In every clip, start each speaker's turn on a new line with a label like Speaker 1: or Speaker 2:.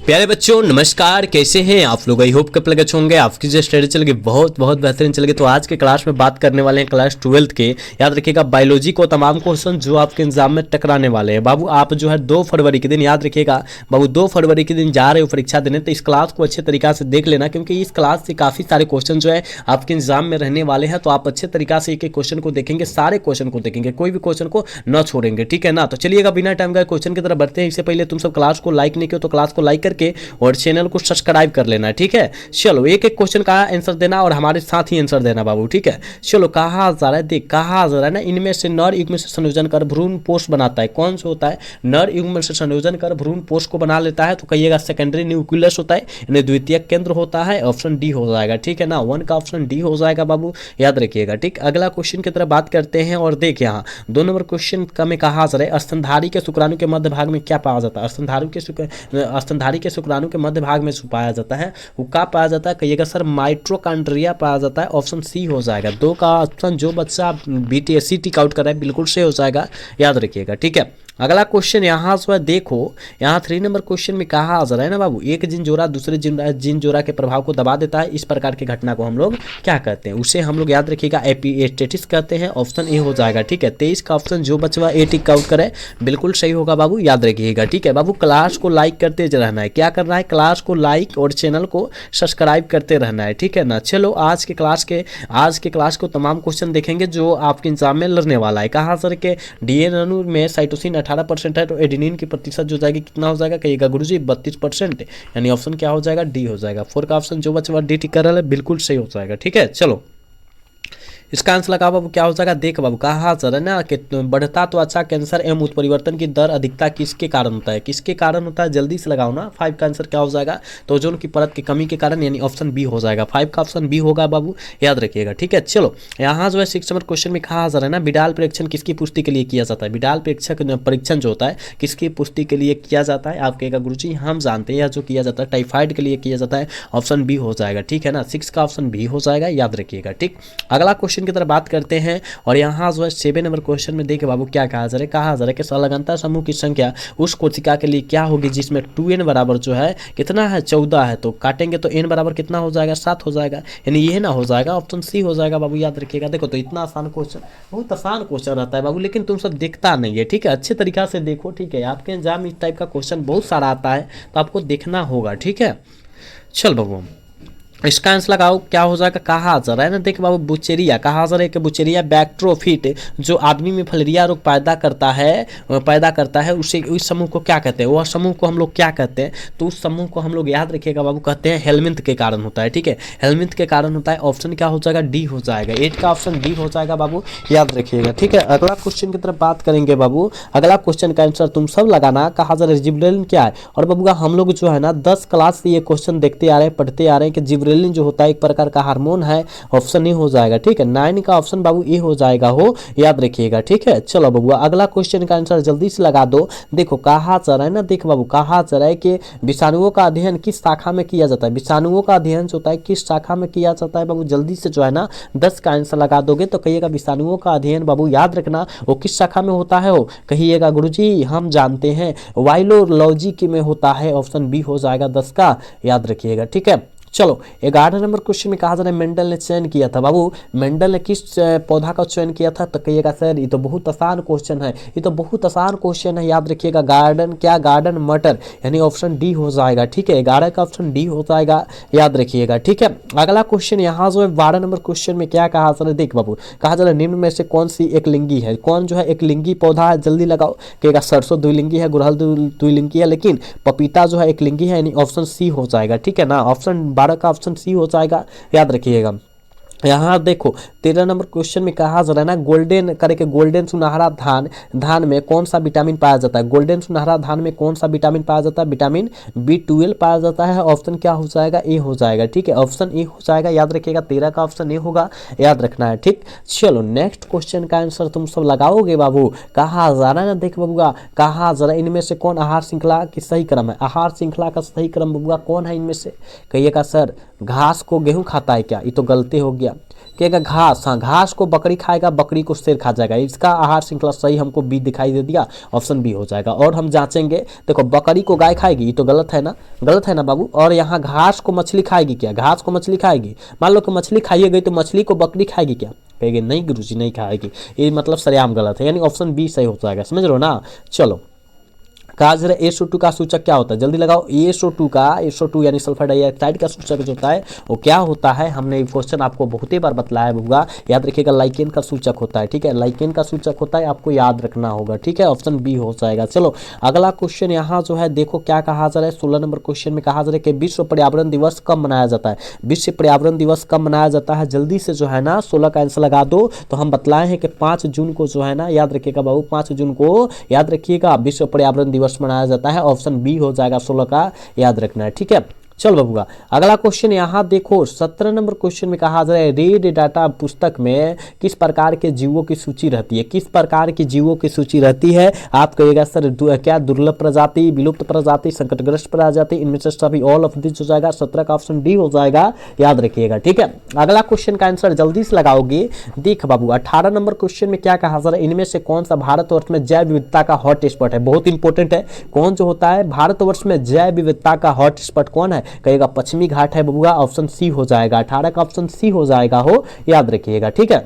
Speaker 1: प्यारे बच्चों नमस्कार, कैसे हैं आप लोग। आई होप कब लगे होंगे आपकी जो स्टडी चल गई बहुत बहुत बेहतरीन चल गई। तो आज के क्लास में बात करने वाले हैं क्लास 12 के, याद रखिएगा बायोलॉजी को तमाम क्वेश्चन जो आपके एग्जाम में टकराने वाले हैं। बाबू आप जो है 2 फरवरी के दिन, याद रखिएगा बाबू 2 फरवरी के दिन जा रहे हो परीक्षा देने, तो इस क्लास को अच्छे तरीका से देख लेना, क्योंकि इस क्लास से काफ़ी सारे क्वेश्चन जो है आपके एग्जाम में रहने वाले हैं। तो आप अच्छे तरीका से एक एक क्वेश्चन को देखेंगे, सारे क्वेश्चन को देखेंगे, कोई भी क्वेश्चन को न छोड़ेंगे, ठीक है ना। तो चलिएगा बिना टाइम का क्वेश्चन की तरफ बढ़ते हैं। इससे पहले तुम सब क्लास को लाइक नहीं किया तो क्लास को लाइक करके और चैनल को सब्सक्राइब कर लेना है, ठीक है। चलो एक एक क्वेश्चन का आंसर देना और हमारे साथ ही आंसर देना बाबू, ठीक है। चलो कहा जा रहा है, देख कहा जा रहा है ना, इनमें से नर युग्म से संयोजन कर भ्रूण पोष बनाता है। कौन सा होता है? नर युग्म से संयोजन कर भ्रूण पोष को बना लेता है। तो कहिएगा सेकेंडरी न्यूक्लियस होता है, यानी द्वितीयक केंद्र होता है। ऑप्शन डी हो जाएगा, ठीक है ना। 1 का ऑप्शन डी हो जाएगा बाबू, याद रखिएगा, ठीक। अगला क्वेश्चन की तरफ बात करते हैं और देख यहाँ 2 नंबर क्वेश्चन का में कहा जा रहा है स्तनधारी के शुक्राणु के मध्य भाग में क्या पाया जाता है। स्तनधारी के शुक्राणु के मध्य भाग में पाया जाता है, वो क्या पाया जाता है? कहिएगा सर माइटोकॉन्ड्रिया पाया जाता है। ऑप्शन सी हो जाएगा। 2 का ऑप्शन जो बच्चा बीटीएससी टिक आउट कर रहा है बिल्कुल से हो जाएगा, याद रखिएगा, ठीक है। अगला क्वेश्चन यहाँ से देखो, यहाँ 3 नंबर क्वेश्चन में कहा आ रहा है ना बाबू, एक जिन जोड़ा दूसरे जिन जोड़ा के प्रभाव को दबा देता है। इस प्रकार की घटना को हम लोग क्या कहते हैं? उसे हम लोग याद रखिएगा एपिस्टेटिस कहते हैं। ऑप्शन ए हो जाएगा, ठीक है। 23 का ऑप्शन जो बचवा ए टिक आउट करे बिल्कुल सही होगा बाबू, याद रखिएगा, ठीक है। बाबू क्लास को लाइक करते रहना है, क्या करना है? क्लास को लाइक और चैनल को सब्सक्राइब करते रहना है, ठीक है ना। चलो आज के क्लास को तमाम क्वेश्चन देखेंगे जो आपके एग्जाम में लड़ने वाला है। कहा सर के डीएनए अणु में साइटोसिन 18% है, तो एडेनिन की प्रतिशत जो जाएगी कितना हो जाएगा? कहिएगा गुरुजी 32%, यानी ऑप्शन क्या हो जाएगा? डी हो जाएगा। 4 का ऑप्शन जो बचा डी टिक कर रहा है बिल्कुल सही हो जाएगा, ठीक है। चलो इसका आंसर लगा बाबू, क्या हो जाएगा? देख बाबू कहा जा रहा है ना कि बढ़ता त्वचा कैंसर एवं उत्परिवर्तन की दर अधिकता किसके कारण होता है? किसके कारण होता है? जल्दी से लगाओ ना। 5 का आंसर क्या हो जाएगा? तो ओजोन की परत की कमी के कारण, यानी ऑप्शन बी हो जाएगा। 5 का ऑप्शन बी होगा बाबू, याद रखिएगा, ठीक है। चलो यहाँ जो है 6 नंबर क्वेश्चन में कहा जा रहा है ना, बिडाल परीक्षण किसकी पुष्टि के लिए किया जाता है? बिडाल परीक्षण जो होता है किसकी पुष्टि के लिए किया जाता है? आप कहेगा गुरुजी हम जानते हैं, जो किया जाता है टाइफाइड के लिए किया जाता है। ऑप्शन बी हो जाएगा, ठीक है ना। 6 का ऑप्शन बी हो जाएगा, याद रखिएगा, ठीक। अगला क्वेश्चन की तरफ बात करते हैं और यहाँ जो है 7 नंबर क्वेश्चन में देखिए बाबू क्या कहा जा रहा है। कहा जा रहा है कि संलग्नता समूह की संख्या उस कोशिका के लिए क्या होगी जिसमें 2n बराबर जो है कितना है? 14 है। तो काटेंगे तो n बराबर कितना हो जाएगा? 7 हो जाएगा, यानी ये ना हो जाएगा, ऑप्शन सी हो जाएगा बाबू, याद रखिएगा। देखो तो इतना आसान क्वेश्चन, बहुत आसान क्वेश्चन रहता है बाबू, लेकिन तुम सब देखता नहीं है, ठीक है। अच्छे तरीका से देखो, ठीक है। आपके एग्जाम इस टाइप का क्वेश्चन बहुत सारा आता है, तो आपको देखना होगा, ठीक है। चल बाबू इसका आंसर लगाओ, क्या हो जाएगा? कहा जा रहा है ना, देख बाबू बुचेरिया, कहा जा रहा है कि बुचेरिया बैक्ट्रोफिट जो आदमी में फलेरिया रोग पैदा करता है उसे उस समूह को क्या कहते हैं? वह समूह को हम लोग क्या कहते हैं? तो उस समूह को हम लोग याद रखिएगा बाबू कहते हैं हेलमिंथ के कारण होता है, ठीक है। हेलमिंथ के कारण होता है। ऑप्शन क्या हो जाएगा? डी हो जाएगा। 8 का ऑप्शन डी हो जाएगा बाबू, याद रखिएगा, ठीक है। अगला क्वेश्चन की तरफ बात करेंगे बाबू। अगला क्वेश्चन का आंसर तुम सब लगाना। कहा जा रहा है जिब्रेलिन क्या है? और बाबू हम लोग जो है ना 10 क्लास से ये क्वेश्चन देखते आ रहे हैं, पढ़ते आ रहे हैं कि जिब्रेलिन जो होता है एक प्रकार का हार्मोन है। ऑप्शन ए हो जाएगा, ठीक है। 9 का ऑप्शन बाबू ए हो जाएगा, हो याद रखिएगा, ठीक है। चलो बाबू अगला क्वेश्चन का आंसर जल्दी से लगा दो। देखो कहा जा रहा है ना, देख बाबू कहा जा रहा है कि विषाणुओं का अध्ययन किस शाखा में किया जाता है? विषाणुओं का अध्ययन जो होता है किस शाखा में किया जाता है बाबू? जल्दी से जो है ना 10 का आंसर लगा दोगे तो कहिएगा विषाणुओं का अध्ययन बाबू, याद रखना वो किस शाखा में होता है? हो कहिएगा गुरुजी हम जानते हैं वायरोलॉजी की में होता है। ऑप्शन बी हो जाएगा 10 का, याद रखिएगा, ठीक है। चलो 11 नंबर क्वेश्चन में कहा जा रहा है मेंडल ने चयन किया था। बाबू मेंडल ने किस पौधा का चयन किया था? तो कहिएगा सर ये तो बहुत आसान क्वेश्चन है, ये तो बहुत आसान क्वेश्चन है, याद रखिएगा। गार्डन मटर, यानी ऑप्शन डी हो जाएगा, ठीक है। 11 का ऑप्शन डी हो जाएगा, याद रखिएगा, ठीक है। अगला क्वेश्चन यहाँ जो है 12 नंबर क्वेश्चन में क्या कहा जा रहा है? देख बाबू कहा जा रहा है निम्न में से कौन सी एक लिंगी है? कौन जो है एक लिंगी पौधा है? जल्दी लगाओ। कहेगा सरसों द्विलिंगी है, गुड़हल द्विलिंगी है, लेकिन पपीता जो है एक लिंगी है, यानी ऑप्शन सी हो जाएगा, ठीक है ना। ऑप्शन 12 का ऑप्शन सी हो जाएगा, याद रखिएगा। यहाँ देखो 13 नंबर क्वेश्चन में कहा जा रहा है ना गोल्डन सुनहरा धान में कौन सा विटामिन पाया जाता है? गोल्डन सुनहरा धान में कौन सा विटामिन पाया जाता है? विटामिन B12 पाया जाता है। ऑप्शन क्या हो जाएगा? ए हो जाएगा, ठीक है। ऑप्शन ए हो जाएगा, याद रखिएगा। 13 का ऑप्शन ए होगा, याद रखना है, ठीक। चलो नेक्स्ट क्वेश्चन का आंसर तुम सब लगाओगे बाबू। कहा जा रहा है ना, देख बबुआ कहा जा रहा है इनमें से कौन आहार श्रृंखला की सही क्रम है? आहार श्रृंखला का सही क्रम बबुआ कौन है इनमें से? कहिएगा सर घास को गेहूं खाता है क्या? ये तो गलती हो गया, गया? कहेगा घास, हाँ घास को बकरी खाएगा, बकरी को शेर खा जाएगा। इसका आहार श्रृंखला सही हमको बी दिखाई दे दिया, ऑप्शन बी हो जाएगा। और हम जांचेंगे, देखो बकरी को गाय खाएगी, ये तो गलत है ना, गलत है ना बाबू। और यहाँ घास को मछली खाएगी क्या? घास को मछली खाएगी? मान लो कि मछली खाइए गई तो मछली को बकरी खाएगी क्या? कहेगी नहीं गुरुजी नहीं खाएगी। ये मतलब सरेआम गलत है, यानी ऑप्शन बी सही हो जाएगा। समझ लो ना। चलो कहा जरा SO2 का सूचक क्या होता है? जल्दी लगाओ। SO2 का, SO2 यानी सल्फर डाइऑक्साइड का सूचक जो होता है वो क्या होता है? हमने क्वेश्चन आपको बहुत ही बार बतलाया होगा, याद रखिएगा। लाइकेन का सूचक होता है, ठीक है, लाइकेन का सूचक होता है, आपको याद रखना होगा, ठीक है। ऑप्शन बी हो जाएगा। चलो अगला क्वेश्चन यहाँ जो है देखो क्या कहा जा रहा है। 16 नंबर क्वेश्चन में कहा जा रहा है कि विश्व पर्यावरण दिवस कब मनाया जाता है? विश्व पर्यावरण दिवस कब मनाया जाता है? जल्दी से जो है ना 16 का आंसर लगा दो। तो हम बतलाए हैं कि 5 जून को जो है ना, याद रखिएगा बाबू, 5 जून को याद रखिएगा विश्व पर्यावरण दिवस मनाया जाता है। ऑप्शन बी हो जाएगा, 16 का याद रखना है, ठीक है। चल बबुआ अगला क्वेश्चन यहाँ देखो 17 नंबर क्वेश्चन में कहा जा रहा है रीड डाटा पुस्तक में किस प्रकार के जीवों की सूची रहती है? किस प्रकार की जीवों की सूची रहती है? आप कहिएगा सर क्या दुर्लभ प्रजाति, विलुप्त प्रजाति, संकटग्रस्त प्रजाति, इनमें से सभी, ऑल ऑफ दिस हो जाएगा। 17 का ऑप्शन डी हो जाएगा, याद रखिएगा, ठीक है। अगला क्वेश्चन का आंसर जल्दी से लगाओगे। देख बाबू 18 नंबर क्वेश्चन में क्या कहा जा रहा है? इनमें से कौन सा भारतवर्ष में जैव विविधता का हॉट स्पॉट है? बहुत इंपॉर्टेंट है। कौन जो होता है भारतवर्ष में जैव विविधता का हॉट स्पॉट कौन है? कहेगा पश्चिमी घाट है बबुआ, ऑप्शन सी हो जाएगा। 18 का ऑप्शन सी हो जाएगा, हो याद रखिएगा, ठीक है।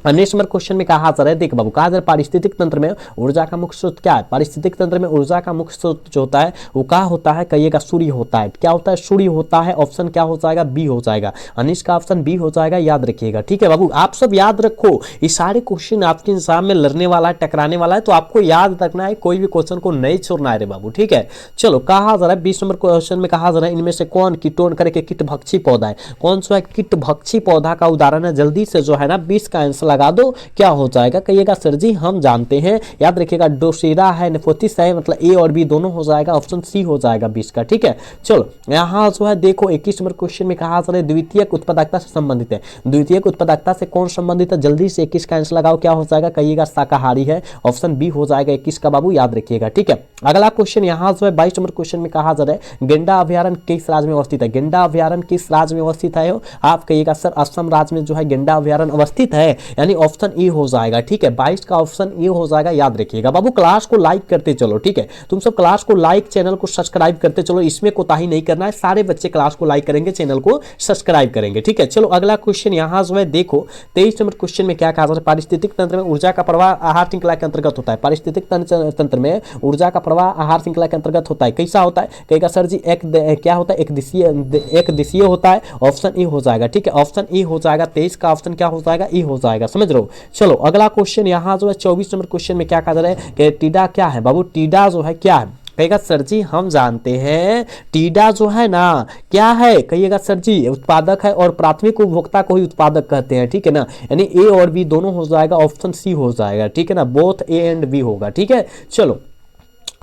Speaker 1: नेक्स्ट नंबर क्वेश्चन में कहा जा रहा है, देख बाबू कहा जा रहा है पारिस्थितिक तंत्र में ऊर्जा का मुख्य स्रोत क्या है? पारिस्थितिक तंत्र में ऊर्जा का मुख्य स्रोत जो होता है वो क्या होता है? कहिएगा सूर्य होता है। क्या होता है? सूर्य होता है। ऑप्शन क्या हो जाएगा? बी हो जाएगा। अनिश का ऑप्शन बी हो जाएगा, याद रखिएगा, ठीक है बाबू। आप सब याद रखो, ये सारे क्वेश्चन आपके एग्जाम में लड़ने वाला है, टकराने वाला है, तो आपको याद रखना है, कोई भी क्वेश्चन को नहीं छोड़ना है रे बाबू, ठीक है। चलो कहा जा रहा है 20 नंबर क्वेश्चन में कहा जा रहा है इनमें से कौन कीटोन करके कीटभक्षी पौधा है? कौन सा कीटभक्षी पौधा का उदाहरण है? जल्दी से जो है ना 20 का आंसर लगा दो। क्या हो जाएगा? कहिएगा सर जी हम जानते हैं, याद रखिएगा डोसेरा है, नेफोथिस है, मतलब ए और बी दोनों हो जाएगा। ऑप्शन सी हो जाएगा 20 का, ठीक है। चलो यहाँ जो है देखो 21 नंबर क्वेश्चन में कहा जा रहा है द्वितीयक उत्पादकता से संबंधित है। द्वितीयक उत्पादकता से कौन संबंधित है? जल्दी से 21 का आंसर लगाओ। क्या हो जाएगा? कहिएगा शाकाहारी है। ऑप्शन बी हो जाएगा 21 का बाबू, याद रखिएगा, ठीक है। अगला क्वेश्चन यहाँ जो है 22 नंबर क्वेश्चन में कहा जा रहा है गेंडा अभ्यारण्य किस राज्य में अवस्थित है? गेंडा अभ्यारण्य किस राज्य में अवस्थित है? आप कहिएगा सर असम राज्य में जो है गेंडा अभ्यारण्य अवस्थित है, यानी ऑप्शन ए हो जाएगा, ठीक है। 22 का ऑप्शन ए हो जाएगा, याद रखिएगा बाबू। क्लास को लाइक करते चलो, ठीक है। तुम सब क्लास को लाइक, चैनल को सब्सक्राइब करते चलो, इसमें कोताही नहीं करना है। सारे बच्चे क्लास को लाइक करेंगे, चैनल को सब्सक्राइब करेंगे, ठीक है। चलो अगला क्वेश्चन यहाँ जो है देखो 23 नंबर क्वेश्चन में क्या कहा जा रहा है? पारिस्थितिक तंत्र में ऊर्जा का प्रवाह आहार श्रृंखला के अंतर्गत होता है। पारिस्थितिक तंत्र में ऊर्जा का प्रवाह आहार श्रृंखला के अंतर्गत होता है। कैसा होता है? कहेगा सर जी क्या होता है? एक दिशीय होता है। ऑप्शन ए हो जाएगा, ठीक है। ऑप्शन ए हो जाएगा। 23 का ऑप्शन क्या हो जाएगा? ए हो जाएगा, समझ रहे हो। चलो अगला क्वेश्चन यहाँ जो है 24 नंबर क्वेश्चन में क्या कहा जा रहा है कि टीडा क्या है बाबू? टीडा जो है क्या है? कहेगा सर जी हम जानते हैं टीडा जो है ना क्या है? कहिएगा सर जी उत्पादक है और प्राथमिक उपभोक्ता को ही उत्पादक कहते हैं, ठीक है ना। यानी ए और बी दोनों हो जाएगा, ऑप्शन सी हो जाएगा, ठीक है ना। बोथ ए एंड बी होगा, ठीक है। चलो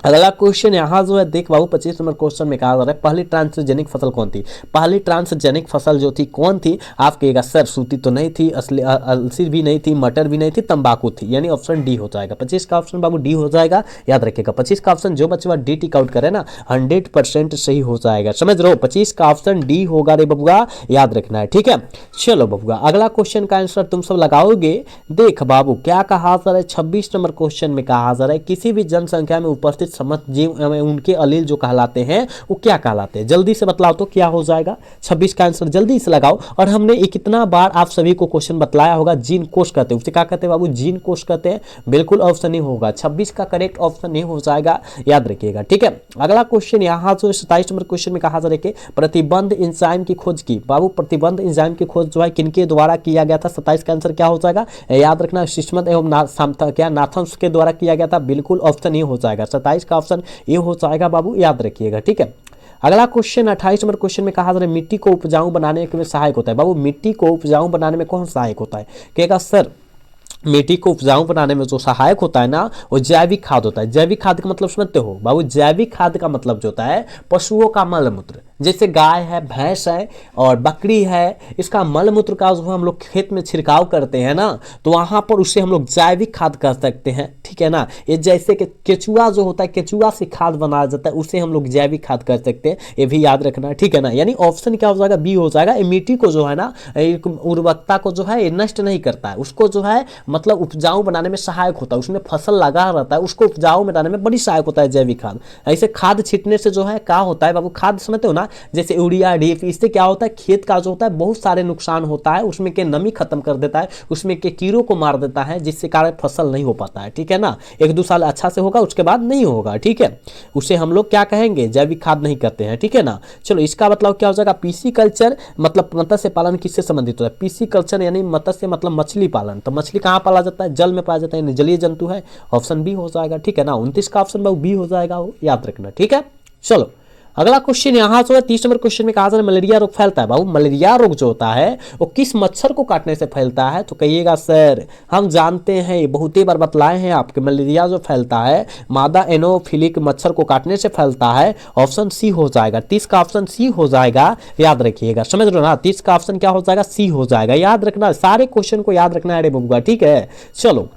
Speaker 1: अगला क्वेश्चन यहाँ जो है देख बाबू 25 नंबर क्वेश्चन में कहा जा रहा है पहली ट्रांसजेनिक फसल कौन थी? पहली ट्रांसजेनिक फसल जो थी कौन थी? आप कहिएगा सर सूती तो नहीं थी, अलसी भी नहीं थी, मटर भी नहीं थी, तंबाकू थी, यानी ऑप्शन डी हो जाएगा। 25 का ऑप्शन बाबू डी हो जाएगा, याद रखिएगा। 25 का ऑप्शन जो बच्चा डी टिक आउट करे ना 100% सही हो जाएगा, समझ रहे हो। 25 का ऑप्शन डी होगा रे बबुआ, याद रखना है, ठीक है। चलो बबुआ अगला क्वेश्चन का आंसर तुम सब लगाओगे। देख बाबू क्या कहा जा रहा है 26 नंबर क्वेश्चन में कहा जा रहा है किसी भी जनसंख्या में उपस्थित समस्त जीव उनके अलील जो कहलाते हैं वो क्या कहलाते हैं? जल्दी से बतलाओ तो क्या हो जाएगा? 26 का आंसर जल्दी से लगाओ। और हमने ये कितना बार आप सभी को क्वेश्चन बतलाया होगा, जीन कोश कहते हैं। उसे क्या कहते हैं बाबू? जीन कोश कहते हैं, बिल्कुल ऑप्शन ए होगा। 26 का करेक्ट ऑप्शन ए हो जाएगा, याद रखिएगा, ठीक है। अगला क्वेश्चन यहाँ जो 27 नंबर क्वेश्चन में कहा जा रहा है प्रतिबंध एंजाइम की खोज की। बाबू प्रतिबंध एंजाइम की खोज जो है किनके द्वारा किया गया था? 27 का आंसर क्या हो जाएगा? याद रखना सिस्मत एवं नाथन्स के द्वारा किया गया था, बिल्कुल ऑप्शन ए हो जाएगा। 27 का ऑप्शन ये हो जाएगा बाबू, याद रखिएगा, ठीक है। अगला क्वेश्चन 28 नंबर क्वेश्चन में कहा जा रहा है मिट्टी को उपजाऊ बनाने में सहायक होता है। बाबू मिट्टी को उपजाऊ बनाने में कौन सहायक होता है? कहेगा सर मिट्टी को उपजाऊ बनाने में जो सहायक होता है ना वो जैविक खाद होता है। जैविक खाद का मतलब समझते हो बाबू? जैविक खाद का मतलब जो होता है पशुओं का मल मूत्र। जैसे गाय है, भैंस है और बकरी है, इसका मल मूत्र का जो हम लोग खेत में छिड़काव करते हैं ना, तो वहां पर उससे हम लोग जैविक खाद कर सकते हैं, ठीक है ना। ये जैसे कि केचुआ जो होता है, केचुआ से खाद बनाया जाता है, उससे हम लोग जैविक खाद कर सकते हैं, ये भी याद रखना, ठीक है ना। यानी ऑप्शन क्या हो जाएगा, बी हो जाएगा। ये मिट्टी को जो है ना, उर्वरकता को जो है ये नष्ट नहीं करता है, उसको जो है मतलब उपजाऊ बनाने में सहायक होता है, उसमें फसल लगा रहता है, उसको उपजाऊ बनाने में बड़ी सहायक होता है जैविक खाद। ऐसे खाद छींटने से जो है क्या होता है बाबू, खाद समझते हो ना, जैसे यूरिया, डीएपी, इससे क्या होता है, खेत का जो होता है बहुत सारे नुकसान होता है, उसमें के नमी खत्म कर देता है, उसमें के कीड़ों को मार देता है, जिससे कारण फसल नहीं हो पाता है, ठीक है ना। 1-2 साल अच्छा से होगा, उसके बाद नहीं होगा, ठीक है। उसे हम लोग क्या कहेंगे, जैविक खाद नहीं करते हैं, ठीक है ना। चलो इसका मतलब क्या हो जाएगा, पीसी कल्चर मतलब मत्स्य पालन किससे संबंधित होता है, पीसी कल्चर यानी मत्स्य मतलब मछली पालन। तो मछली कहाँ पाला जाता है, जल में पाया जाता है, यानी जलीय जंतु है, ऑप्शन बी हो जाएगा, ठीक है ना। 29 का ऑप्शन बी हो जाएगा, वो याद रखना, ठीक है। चलो अगला क्वेश्चन यहाँ जो है 30 नंबर क्वेश्चन में कहा जाता है मलेरिया रोग फैलता है। बाबू मलेरिया रोग जो होता है वो किस मच्छर को काटने से फैलता है, तो कहिएगा सर हम जानते हैं, बहुत ही बार बतलाए हैं आपके, मलेरिया जो फैलता है मादा एनोफिलिक मच्छर को काटने से फैलता है, ऑप्शन सी हो जाएगा। 30 का ऑप्शन सी हो जाएगा, याद रखिएगा, समझ लो ना। 30 का ऑप्शन क्या हो जाएगा, सी हो जाएगा, याद रखना, सारे क्वेश्चन को याद रखना है रे बबुआ, ठीक है। चलो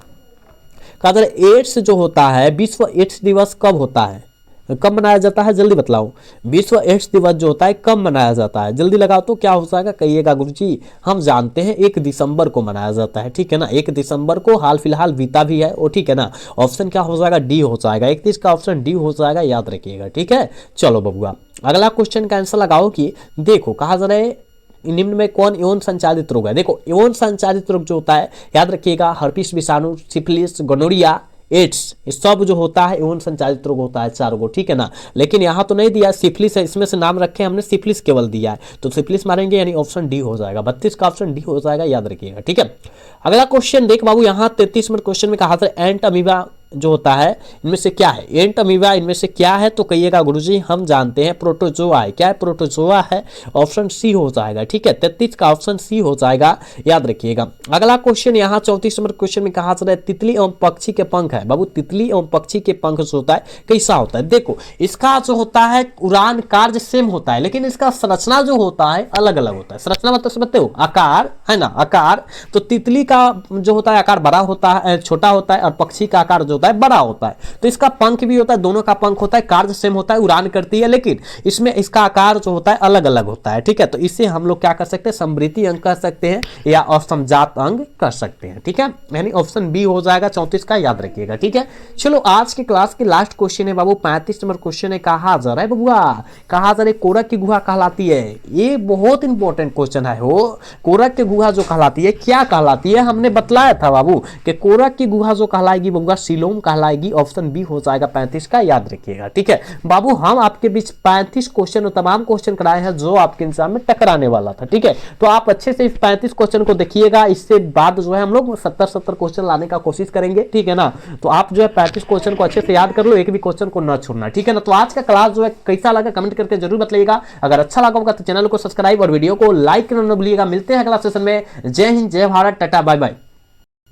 Speaker 1: एड्स जो होता है, विश्व एड्स दिवस कब होता है, कब मनाया जाता है, जल्दी बतलाओ। विश्व एड्स दिवस जो होता है कब मनाया जाता है, जल्दी लगाओ तो क्या हो जाएगा, कहिएगा गुरुजी हम जानते हैं 1 दिसंबर को मनाया जाता है, ठीक है ना। 1 दिसंबर को हाल फिलहाल बीता भी है वो, ठीक है ना। ऑप्शन क्या हो जाएगा, डी हो जाएगा। 31 का ऑप्शन डी हो जाएगा, याद रखिएगा, ठीक है। चलो बबुआ अगला क्वेश्चन का आंसर लगाओ कि देखो कहा जा रहा है निम्न में कौन यौन संचालित रोग है। देखो यौन संचालित रोग जो होता है, याद रखिएगा, हर्पिस विषाणु, सिफिलिस, गोनोरिया, एड्स, ये सब जो होता है यौन संचालित रोग होता है, 4 गो, ठीक है ना। लेकिन यहाँ तो नहीं दिया, सिफिलिस है, इसमें से नाम रखे हमने, सिफिलिस केवल दिया है, तो सिफिलिस मारेंगे, यानी ऑप्शन डी हो जाएगा। 32 का ऑप्शन डी हो जाएगा, याद रखिएगा, ठीक है। अगला क्वेश्चन देख बाबू, यहाँ 33 नंबर क्वेश्चन में कहा था एंट अमीबा जो होता है इनमें से क्या है, एंट अमीबा इनमें से क्या है, तो कहिएगा गुरुजी हम जानते हैं प्रोटोजोआ है। क्या है, प्रोटोजोआ है, ऑप्शन सी हो जाएगा, ठीक है। 33 का ऑप्शन सी हो जाएगा, याद रखिएगा। अगला क्वेश्चन यहाँ 34 नंबर क्वेश्चन में कहा जा रहा है तितली एवं पक्षी के पंख है। बाबू तितली एवं पक्षी के पंख जो होता है कैसा होता है, देखो इसका जो होता है उड़ान कार्य सेम होता है, लेकिन इसका संरचना जो होता है अलग अलग होता है। संरचना मतलब समझते हो, आकार है ना, आकार। तो तितली का जो होता है आकार बड़ा होता है, छोटा होता है, और पक्षी का आकार जो होता है बड़ा होता है। तो इसका पंख भी होता है, दोनों का पंख होता है, कार्य सेम होता है, उड़ान करती है, लेकिन इसमें इसका आकार जो होता है अलग अलग होता है, ठीक है। तो इससे हम लोग क्या कर सकते हैं, समृद्धि अंग कर सकते हैं या असमजात अंग कर सकते हैं, ठीक है। यानी ऑप्शन बी हो जाएगा 34 का, याद रखिएगा, ठीक है। चलो आज के क्लास के लास्ट क्वेश्चन है बाबू, 35 नंबर क्वेश्चन है, कहा जा रहा है बबुआ, कहा जा रहा है कोरक की गुहा कहलाती है। ये बहुत इंपॉर्टेंट क्वेश्चन है हो, कोरक की गुहा जो कहलाती है क्या कहलाती है, हमने बतलाया था बाबू कि कोरक की गुहा जो कहलाएगी बबुआ सिलोम कहलाएगी, ऑप्शन बी हो जाएगा 35 का, याद रखिएगा, ठीक है। बाबू हम आपके बीच 35 क्वेश्चन और तमाम क्वेश्चन कराए हैं जो आपके एग्जाम में टकराने वाला था, ठीक है। तो आप अच्छे से 35 क्वेश्चन को देखिएगा, इससे बाद जो है हम लोग 70 क्वेश्चन लाने का कोशिश करेंगे, ठीक है ना। तो आप जो है 35 क्वेश्चन को अच्छे से याद कर लो, एक भी क्वेश्चन को न छोड़ना, ठीक है ना। तो आज का क्लास जो है कैसा लगा कमेंट करके जरूर बताइएगा, अगर अच्छा लगा होगा तो चैनल को सब्सक्राइब और वीडियो को लाइक करना न भूलिएगा। मिलते हैं अगला सेशन में, जय हिंद, जय भारत, टाटा, बाय बाय।